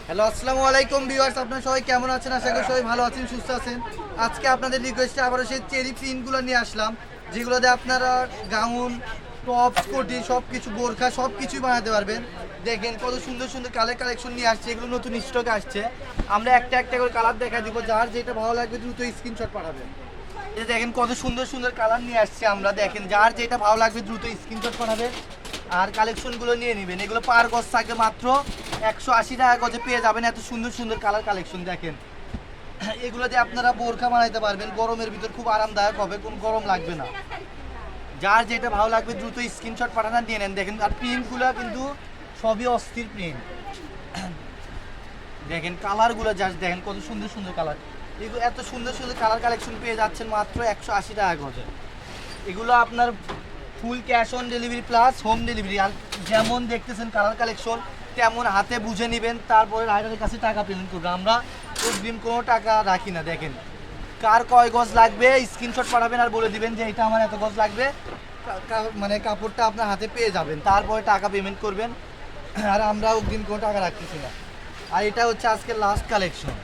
Hello, আসসালামু আলাইকুম viewers. আপনারা সবাই কেমন আছেন? আশা করি সবাই ভালো আছেন, সুস্থ আছেন। আজকে আপনাদের রিকোয়েস্টে আবারও সেই চেরি প্রিন্টগুলো নিয়ে আসলাম, যেগুলোতে আপনারা গাউন, টপ, কোটি সব কিছু, বোরখা সব কিছুই বানাতে পারবেন। দেখেন কত সুন্দর সুন্দর কালেকশন নিয়ে আসছে, এগুলো নতুন স্টকে আসছে। আমরা একটা একটা করে কালার দেখা দিব, যার যেটা ভালো লাগবে দ্রুত স্ক্রিনশট পাঠাবেন। এই দেখেন কত সুন্দর সুন্দর কালার নিয়ে আসছে আমরা, দেখেন যার যেটা ভালো লাগবে দ্রুত স্ক্রিনশট পাঠাবেন আর কালেকশনগুলো নিয়ে নেবেন। এগুলো পার গজ থাকে মাত্র 180 টাকা গজে পেয়ে যাবেন। এত সুন্দর সুন্দর কালার কালেকশন দেখেন। এগুলো দিয়ে আপনারা বোরখা বানাইতে পারবেন, গরমের ভিতর খুব আরামদায়ক হবে, কোনো গরম লাগবে না। যার যেটা ভালো লাগবে দ্রুত স্ক্রিনশট পাঠানো দিয়ে নেন। দেখেন আর প্রিন্টগুলো কিন্তু সবই অস্থির প্রিন্ট। দেখেন কালারগুলো জাস্ট দেখেন কত সুন্দর সুন্দর কালার। এগুলো এত সুন্দর সুন্দর কালার কালেকশন পেয়ে যাচ্ছেন মাত্র 180 টাকা গজে। এগুলো আপনার full cash on delivery plus home delivery. আর যেমন দেখতেছেন কালার কালেকশন তেমন হাতে বুঝে নেবেন, তারপরে রাইডারের কাছে টাকা পেমেন্ট করবেন। আমরা অগ্রিম কোনো টাকা রাখি না। দেখেন কার কয় গজ লাগবে স্ক্রিনশট পাঠাবেন আর বলে দিবেন যে এটা আমার এত গজ লাগবে, মানে কাপড়টা আপনার হাতে পেয়ে যাবেন, তারপরে টাকা পেমেন্ট করবেন। আর আমরা অগ্রিম কোনো টাকা রাখতেছি না। আর এটা হচ্ছে আজকের লাস্ট কালেকশন।